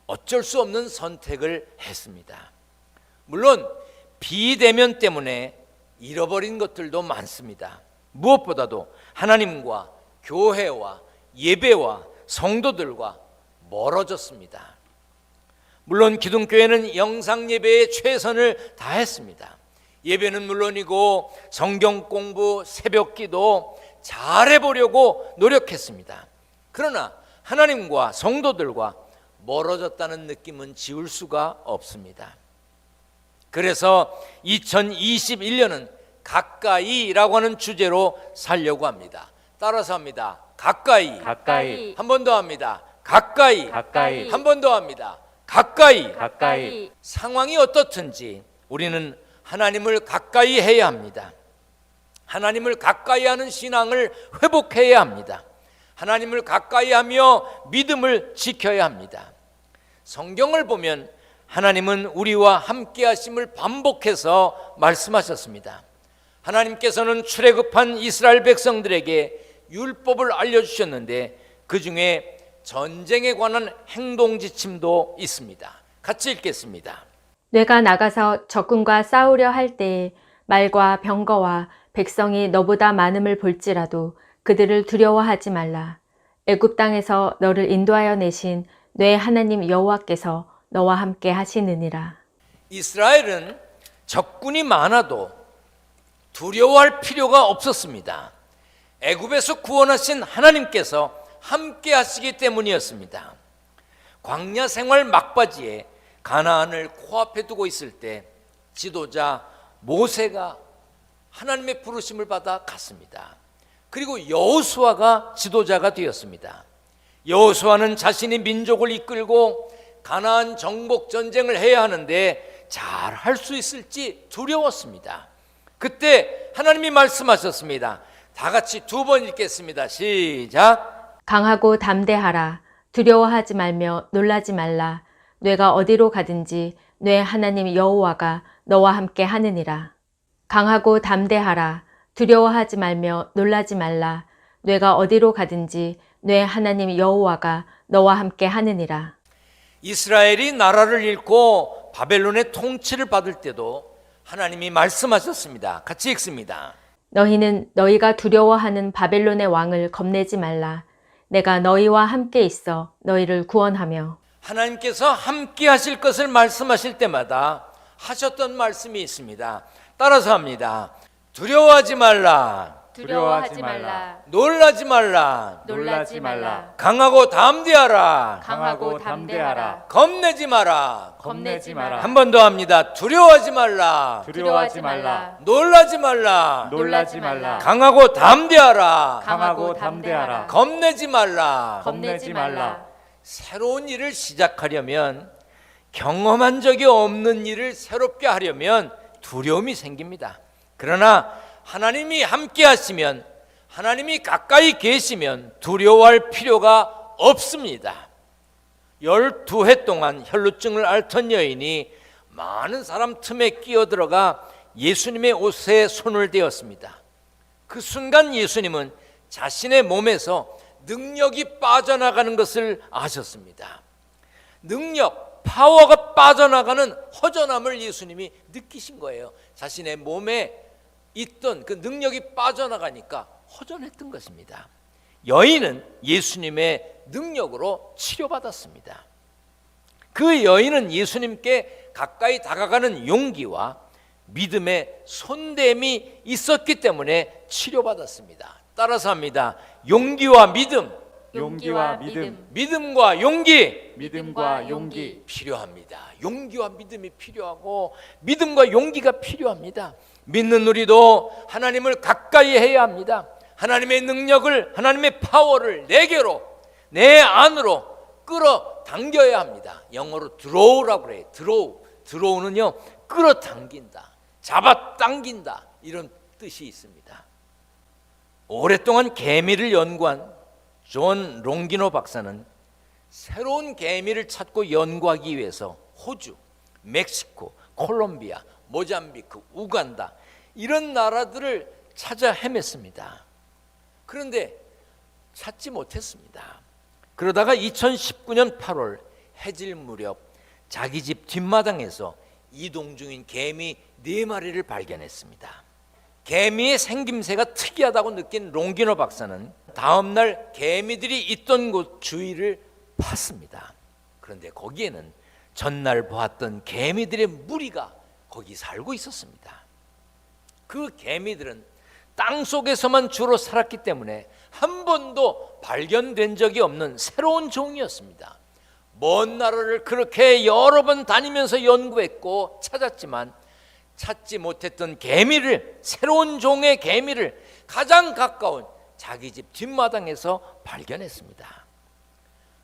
어쩔 수 없는 선택을 했습니다. 물론 비대면 때문에 잃어버린 것들도 많습니다. 무엇보다도 하나님과 교회와 예배와 성도들과 멀어졌습니다. 물론 기독교회는 영상 예배에 최선을 다했습니다. 예배는 물론이고 성경 공부, 새벽 기도 잘해보려고 노력했습니다. 그러나 하나님과 성도들과 멀어졌다는 느낌은 지울 수가 없습니다. 그래서 2021년은 가까이라고 하는 주제로 살려고 합니다. 따라서 합니다. 가까이. 가까이. 한 번 더 합니다. 가까이. 가까이. 한 번 더 합니다. 가까이. 가까이. 상황이 어떻든지 우리는 하나님을 가까이 해야 합니다. 하나님을 가까이 하는 신앙을 회복해야 합니다. 하나님을 가까이 하며 믿음을 지켜야 합니다. 성경을 보면 하나님은 우리와 함께 하심을 반복해서 말씀하셨습니다. 하나님께서는 출애굽한 이스라엘 백성들에게 율법을 알려주셨는데 그 중에 전쟁에 관한 행동 지침도 있습니다. 같이 읽겠습니다. 내가 나가서 적군과 싸우려 할 때에 말과 병거와 백성이 너보다 많음을 볼지라도 그들을 두려워하지 말라. 애굽 땅에서 너를 인도하여 내신 내 하나님 여호와께서 너와 함께 하시느니라. 이스라엘은 적군이 많아도 두려워할 필요가 없었습니다. 애굽에서 구원하신 하나님께서 함께 하시기 때문이었습니다. 광야 생활 막바지에 가나안을 코앞에 두고 있을 때 지도자 모세가 하나님의 부르심을 받아 갔습니다. 그리고 여호수아가 지도자가 되었습니다. 여호수아는 자신이 민족을 이끌고 가나안 정복 전쟁을 해야 하는데 잘 할 수 있을지 두려웠습니다. 그때 하나님이 말씀하셨습니다. 다 같이 두 번 읽겠습니다. 시작. 강하고 담대하라. 두려워하지 말며 놀라지 말라. 뇌가 어디로 가든지 뇌 하나님 여호와가 너와 함께 하느니라. 강하고 담대하라. 두려워하지 말며 놀라지 말라. 뇌가 어디로 가든지 뇌 하나님 여호와가 너와 함께 하느니라. 이스라엘이 나라를 잃고 바벨론의 통치를 받을 때도 하나님이 말씀하셨습니다. 같이 읽습니다. 너희는 너희가 두려워하는 바벨론의 왕을 겁내지 말라. 내가 너희와 함께 있어 너희를 구원하며. 하나님께서 함께 하실 것을 말씀하실 때마다 하셨던 말씀이 있습니다. 따라서 합니다. 두려워하지 말라. 두려워하지 말라. 놀라지 말라. 놀라지 말라. 강하고 담대하라. 강하고 담대하라. 겁내지 마라. 겁내지 마라. 한 번 더 합니다. 두려워하지 말라. 두려워하지 말라. 놀라지 말라. 놀라지 말라. 강하고 담대하라. 강하고 담대하라. 겁내지 말라. 겁내지 말라. 새로운 일을 시작하려면, 경험한 적이 없는 일을 새롭게 하려면 두려움이 생깁니다. 그러나 하나님이 함께 하시면, 하나님이 가까이 계시면 두려워할 필요가 없습니다. 12해 동안 혈루증을 앓던 여인이 많은 사람 틈에 끼어들어가 예수님의 옷에 손을 대었습니다. 그 순간 예수님은 자신의 몸에서 능력이 빠져나가는 것을 아셨습니다. 능력, 파워가 빠져나가는 허전함을 예수님이 느끼신 거예요. 자신의 몸에 있던 그 능력이 빠져나가니까 허전했던 것입니다. 여인은 예수님의 능력으로 치료받았습니다. 그 여인은 예수님께 가까이 다가가는 용기와 믿음의 손댐이 있었기 때문에 치료받았습니다. 따라서 합니다. 용기와 믿음, 용기와 믿음. 믿음과 용기 믿음과 용기. 필요합니다. 용기와 믿음이 필요하고 믿음과 용기가 필요합니다. 믿는 우리도 하나님을 가까이 해야 합니다. 하나님의 능력을, 하나님의 파워를 내게로, 내 안으로 끌어당겨야 합니다. 영어로 드로우라고 그래요. 드로우는요, 끌어당긴다, 잡아당긴다, 이런 뜻이 있습니다. 오랫동안 개미를 연구한 존 롱기노 박사는 새로운 개미를 찾고 연구하기 위해서 호주, 멕시코, 콜롬비아, 모잠비크, 우간다, 이런 나라들을 찾아 헤맸습니다. 그런데 찾지 못했습니다. 그러다가 2019년 8월 해질 무렵 자기 집 뒷마당에서 이동 중인 개미 4마리를 발견했습니다. 개미의 생김새가 특이하다고 느낀 롱기노 박사는 다음날 개미들이 있던 곳 주위를 팠습니다. 그런데 거기에는 전날 보았던 개미들의 무리가 거기 살고 있었습니다. 그 개미들은 땅 속에서만 주로 살았기 때문에 한 번도 발견된 적이 없는 새로운 종이었습니다. 먼 나라를 그렇게 여러 번 다니면서 연구했고 찾았지만 찾지 못했던 개미를, 새로운 종의 개미를 가장 가까운 자기 집 뒷마당에서 발견했습니다.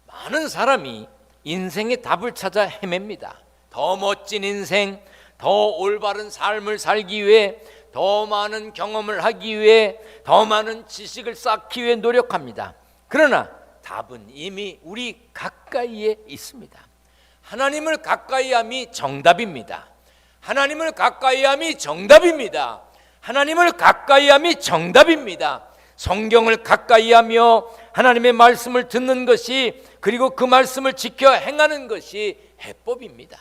많은 사람이 인생의 답을 찾아 헤맵니다. 더 멋진 인생, 더 올바른 삶을 살기 위해, 더 많은 경험을 하기 위해, 더 많은 지식을 쌓기 위해 노력합니다. 그러나 답은 이미 우리 가까이에 있습니다. 하나님을 가까이함이 정답입니다. 하나님을 가까이함이 정답입니다. 하나님을 가까이함이 정답입니다. 성경을 가까이하며 하나님의 말씀을 듣는 것이, 그리고 그 말씀을 지켜 행하는 것이 해법입니다.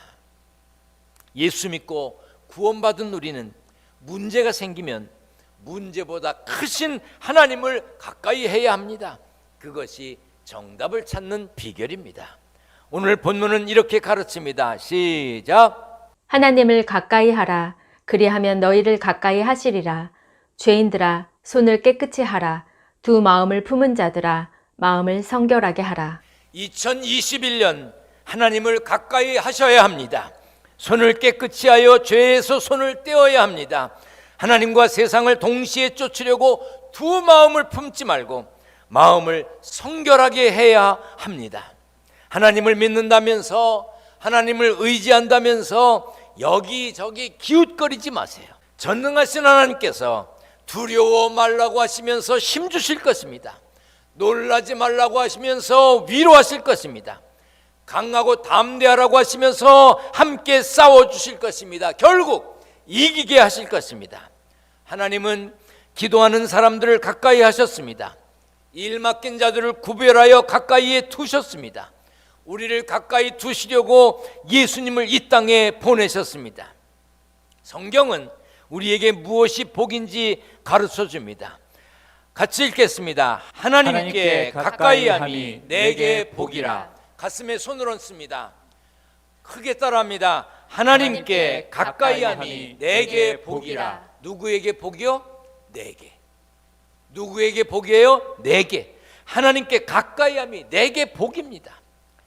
예수 믿고 구원받은 우리는 문제가 생기면 문제보다 크신 하나님을 가까이 해야 합니다. 그것이 정답을 찾는 비결입니다. 오늘 본문은 이렇게 가르칩니다. 시작. 하나님을 가까이 하라. 그리하면 너희를 가까이 하시리라. 죄인들아, 손을 깨끗이 하라. 두 마음을 품은 자들아, 마음을 성결하게 하라. 2021년 하나님을 가까이 하셔야 합니다. 손을 깨끗이 하여 죄에서 손을 떼어야 합니다. 하나님과 세상을 동시에 쫓으려고 두 마음을 품지 말고 마음을 성결하게 해야 합니다. 하나님을 믿는다면서, 하나님을 의지한다면서 여기저기 기웃거리지 마세요. 전능하신 하나님께서 두려워 말라고 하시면서 힘주실 것입니다. 놀라지 말라고 하시면서 위로하실 것입니다. 강하고 담대하라고 하시면서 함께 싸워주실 것입니다. 결국 이기게 하실 것입니다. 하나님은 기도하는 사람들을 가까이 하셨습니다. 일 맡긴 자들을 구별하여 가까이에 두셨습니다. 우리를 가까이 두시려고 예수님을 이 땅에 보내셨습니다. 성경은 우리에게 무엇이 복인지 가르쳐 줍니다. 같이 읽겠습니다. 하나님께 가까이 함이 내게 복이라. 가슴에 손을 얹습니다. 크게 따라합니다. 하나님께 가까이 함이 내게 복이라. 누구에게 복이요? 내게. 누구에게 복이에요? 내게. 하나님께 가까이 함이 내게 복입니다.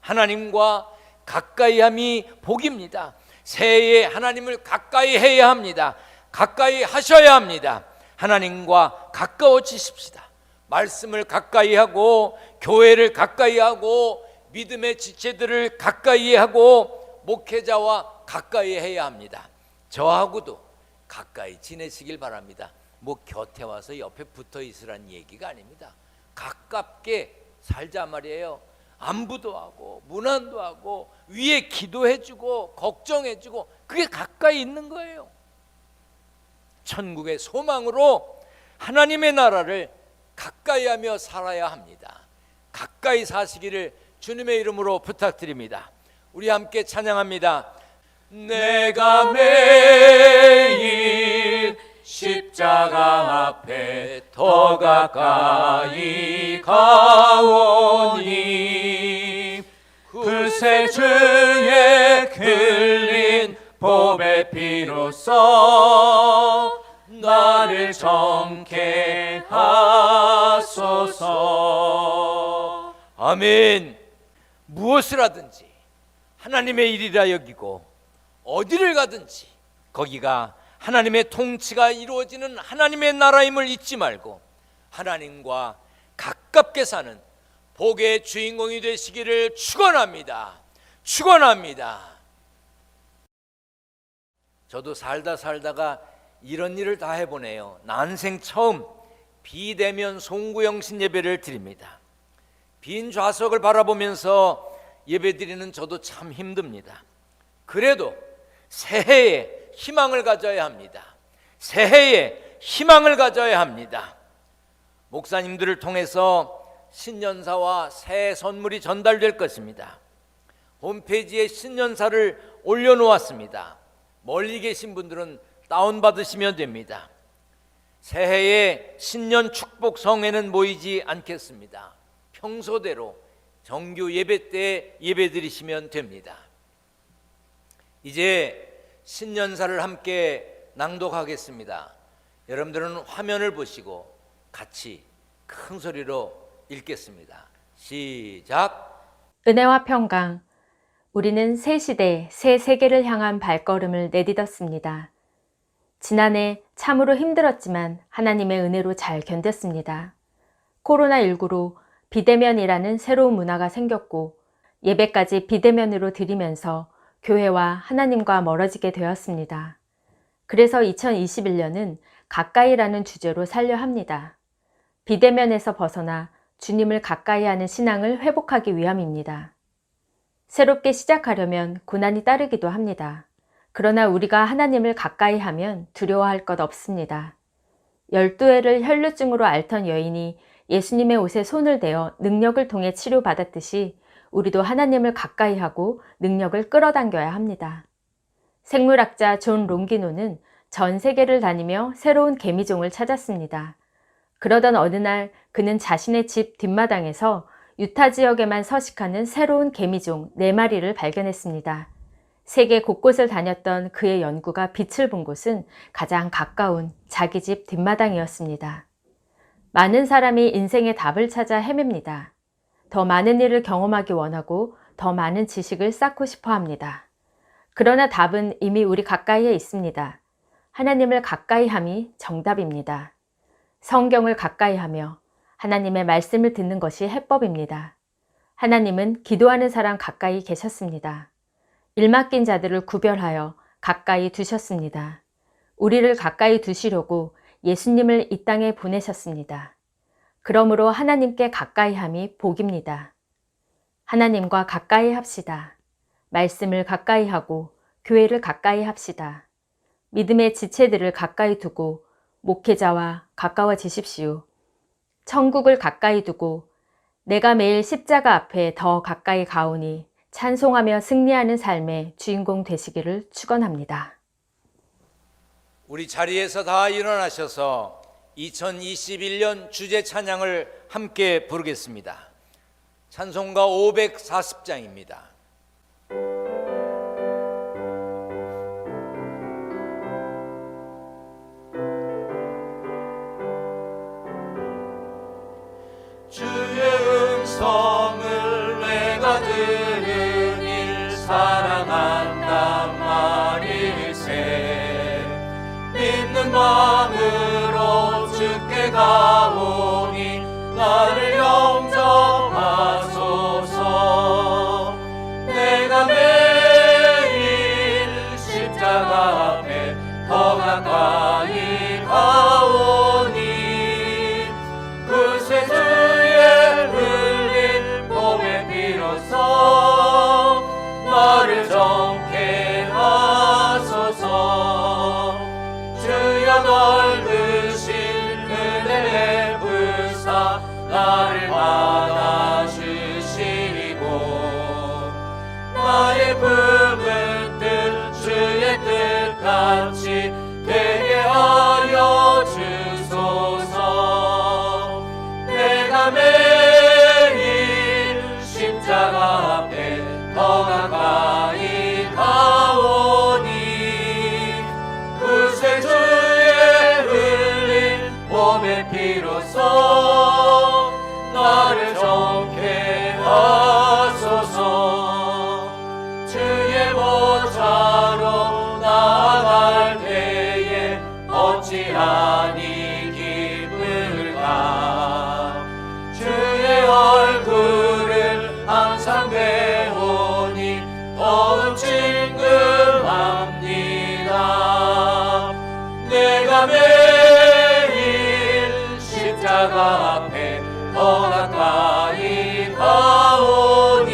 하나님과 가까이 함이 복입니다. 새해에 하나님을 가까이 해야 합니다. 가까이 하셔야 합니다. 하나님과 가까워지십시다. 말씀을 가까이 하고, 교회를 가까이 하고, 믿음의 지체들을 가까이 하고, 목회자와 가까이 해야 합니다. 저하고도 가까이 지내시길 바랍니다. 뭐 곁에 와서 옆에 붙어 있으란 얘기가 아닙니다. 가깝게 살자 말이에요. 안부도 하고 문안도 하고 위에 기도해주고 걱정해주고, 그게 가까이 있는 거예요. 천국의 소망으로 하나님의 나라를 가까이 하며 살아야 합니다. 가까이 사시기를 주님의 이름으로 부탁드립니다. 우리 함께 찬양합니다. 내가 매일 십자가 앞에 더 가까이 가오니, 그새 주에 흘린 보배 피로써 나를 정케 하소서. 아멘. 무엇을 하든지 하나님의 일이라 여기고, 어디를 가든지 거기가 하나님의 통치가 이루어지는 하나님의 나라임을 잊지 말고, 하나님과 가깝게 사는 복의 주인공이 되시기를 축원합니다. 축원합니다. 저도 살다가 이런 일을 다 해보네요. 난생 처음 비대면 송구영신 예배를 드립니다. 빈 좌석을 바라보면서 예배 드리는 저도 참 힘듭니다. 그래도 새해에 희망을 가져야 합니다. 새해에 희망을 가져야 합니다. 목사님들을 통해서 신년사와 새해 선물이 전달될 것입니다. 홈페이지에 신년사를 올려놓았습니다. 멀리 계신 분들은 다운받으시면 됩니다. 새해에 신년 축복 성회는 모이지 않겠습니다. 평소대로 정규 예배 때 예배 드리시면 됩니다. 이제 신년사를 함께 낭독하겠습니다. 여러분들은 화면을 보시고 같이 큰 소리로 읽겠습니다. 시작. 은혜와 평강. 우리는 새 시대, 새 세계를 향한 발걸음을 내딛었습니다. 지난해 참으로 힘들었지만 하나님의 은혜로 잘 견뎠습니다. 코로나19로 비대면이라는 새로운 문화가 생겼고, 예배까지 비대면으로 드리면서 교회와 하나님과 멀어지게 되었습니다. 그래서 2021년은 가까이라는 주제로 살려 합니다. 비대면에서 벗어나 주님을 가까이 하는 신앙을 회복하기 위함입니다. 새롭게 시작하려면 고난이 따르기도 합니다. 그러나 우리가 하나님을 가까이 하면 두려워할 것 없습니다. 12회를 혈루증으로 앓던 여인이 예수님의 옷에 손을 대어 능력을 통해 치료받았듯이 우리도 하나님을 가까이 하고 능력을 끌어당겨야 합니다. 생물학자 존 롱기노는 전 세계를 다니며 새로운 개미종을 찾았습니다. 그러던 어느 날 그는 자신의 집 뒷마당에서 유타 지역에만 서식하는 새로운 개미종 4마리를 발견했습니다. 세계 곳곳을 다녔던 그의 연구가 빛을 본 곳은 가장 가까운 자기 집 뒷마당이었습니다. 많은 사람이 인생의 답을 찾아 헤맵니다. 더 많은 일을 경험하기 원하고 더 많은 지식을 쌓고 싶어 합니다. 그러나 답은 이미 우리 가까이에 있습니다. 하나님을 가까이 함이 정답입니다. 성경을 가까이 하며 하나님의 말씀을 듣는 것이 해법입니다. 하나님은 기도하는 사람 가까이 계셨습니다. 일 맡긴 자들을 구별하여 가까이 두셨습니다. 우리를 가까이 두시려고 예수님을 이 땅에 보내셨습니다. 그러므로 하나님께 가까이 함이 복입니다. 하나님과 가까이 합시다. 말씀을 가까이 하고 교회를 가까이 합시다. 믿음의 지체들을 가까이 두고 목회자와 가까워지십시오. 천국을 가까이 두고 내가 매일 십자가 앞에 더 가까이 가오니 찬송하며 승리하는 삶의 주인공 되시기를 축원합니다. 우리 자리에서 다 일어나셔서 2021년 주제 찬양을 함께 부르겠습니다. 찬송가 540장입니다. 주의 음성을 내가 들으니 사랑한단 말일세. 믿는 마음으로 주께 가오니 나를 영접하소서. 내가 매일 십자가 앞에 더 가까이 가오니 그새 주의 흘린 몸의 피로써 나를 정케 하소서. 주여 넓으신 은혜 베푸사 나를 받아주시고 나의 품은 뜻 주의 뜻같이 되게 하여 주소서. 내가 매일 십자가 앞에 더 가까이 가오니 그새 주의 흘린 몸의 피로써 나를 정케 하소서. 주의 보좌로 나아갈 때에 어찌하니 기쁠까. 주의 얼굴을 항상 배우니 더욱 친근합니다. 내가 매일 십자가 앞에 더 가까이 가오니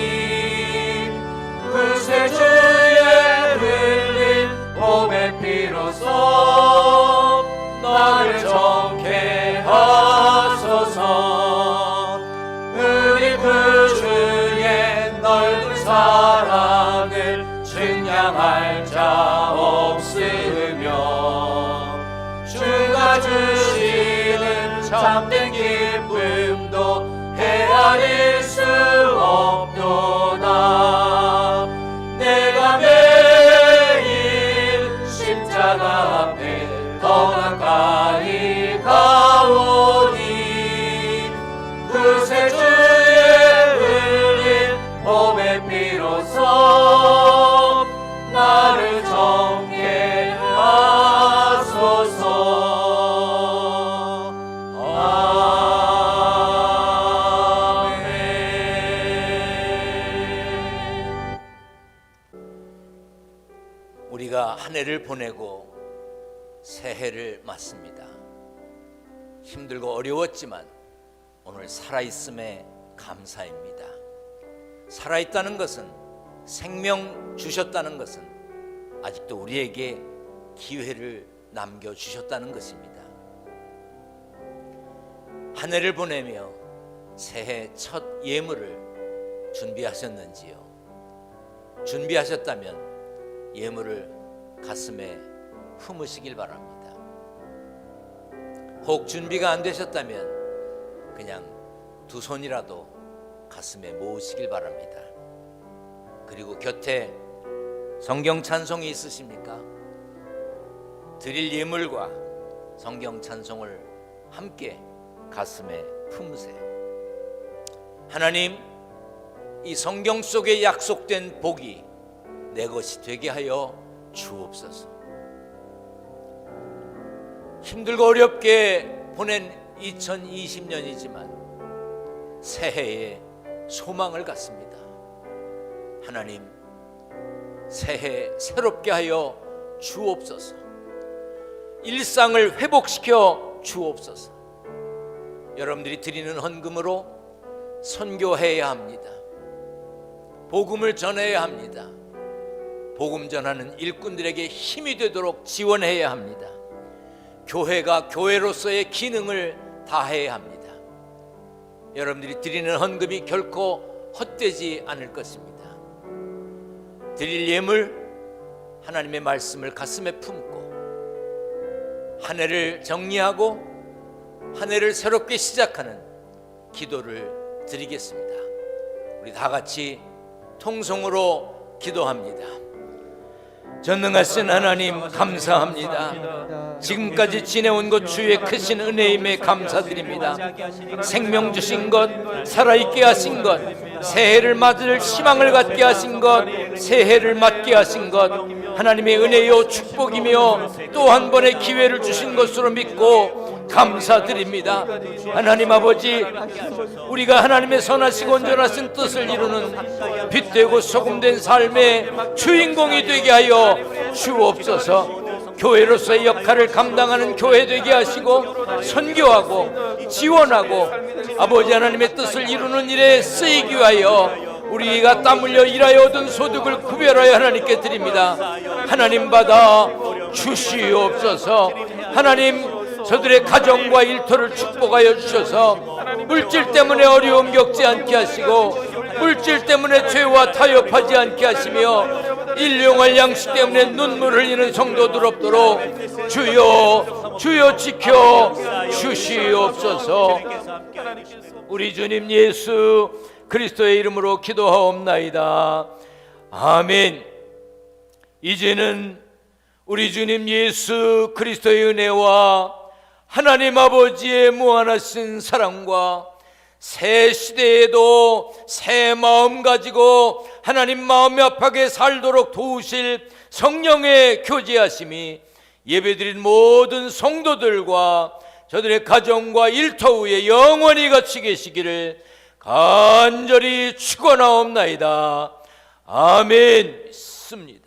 그새 주의 흘린 몸의 피로써 나를 정케 하소서. 우리 그 주의 넓은 사랑을 증량할 자 없으며 주가 주시는 참된 기쁨도 헤아릴 수 없도다. 내가 매일 십자가 앞에 더 가까이 가오니 그새 주의 흘린 몸의 피로써 나를 정케 하소서. 아멘. 우리가 한 해를 보내고 새해를 맞습니다. 힘들고 어려웠지만 오늘 살아있음에 감사입니다. 살아있다는 것은, 생명 주셨다는 것은 아직도 우리에게 기회를 남겨주셨다는 것입니다. 한 해를 보내며 새해 첫 예물을 준비하셨는지요? 준비하셨다면 예물을 가슴에 품으시길 바랍니다. 혹 준비가 안 되셨다면 그냥 두 손이라도 가슴에 모으시길 바랍니다. 그리고 곁에 성경 찬송이 있으십니까? 드릴 예물과 성경 찬송을 함께 가슴에 품으세요. 하나님, 이 성경 속에 약속된 복이 내 것이 되게 하여 주옵소서. 힘들고 어렵게 보낸 2020년이지만 새해에 소망을 갖습니다. 하나님, 새해 새롭게 하여 주옵소서. 일상을 회복시켜 주옵소서. 여러분들이 드리는 헌금으로 선교해야 합니다. 복음을 전해야 합니다. 복음 전하는 일꾼들에게 힘이 되도록 지원해야 합니다. 교회가 교회로서의 기능을 다해야 합니다. 여러분들이 드리는 헌금이 결코 헛되지 않을 것입니다. 드릴 예물 하나님의 말씀을 가슴에 품고 한 해를 정리하고 한 해를 새롭게 시작하는 기도를 드리겠습니다. 우리 다 같이 통성으로 기도합니다. 전능하신 하나님 감사합니다. 지금까지 지내온 것 주의 크신 은혜임에 감사드립니다. 생명 주신 것, 살아있게 하신 것, 새해를 맞을 희망을 갖게 하신 것, 새해를 맞게 하신 것, 하나님의 은혜요 축복이며 또 한 번의 기회를 주신 것으로 믿고 감사드립니다. 하나님 아버지, 우리가 하나님의 선하시고 온전하신 뜻을 이루는 빛되고 소금된 삶의 주인공이 되게 하여 주옵소서. 교회로서의 역할을 감당하는 교회 되게 하시고 선교하고 지원하고 아버지 하나님의 뜻을 이루는 일에 쓰이기 위하여 우리가 땀 흘려 일하여 얻은 소득을 구별하여 하나님께 드립니다. 하나님 받아 주시옵소서. 하나님, 저들의 가정과 일터를 축복하여 주셔서 물질 때문에 어려움 겪지 않게 하시고 물질 때문에 죄와 타협하지 않게 하시며 일용할 양식 때문에 눈물 흘리는 성도들 없도록 주여 지켜 주시옵소서. 우리 주님 예수 그리스도의 이름으로 기도하옵나이다. 아멘. 이제는 우리 주님 예수 그리스도의 은혜와 하나님 아버지의 무한하신 사랑과 새 시대에도 새 마음 가지고 하나님 마음에 합하게 살도록 도우실 성령의 교제하심이 예배드린 모든 성도들과 저들의 가정과 일터 위에 영원히 같이 계시기를 간절히 축원하옵나이다. 아멘. 믿습니다.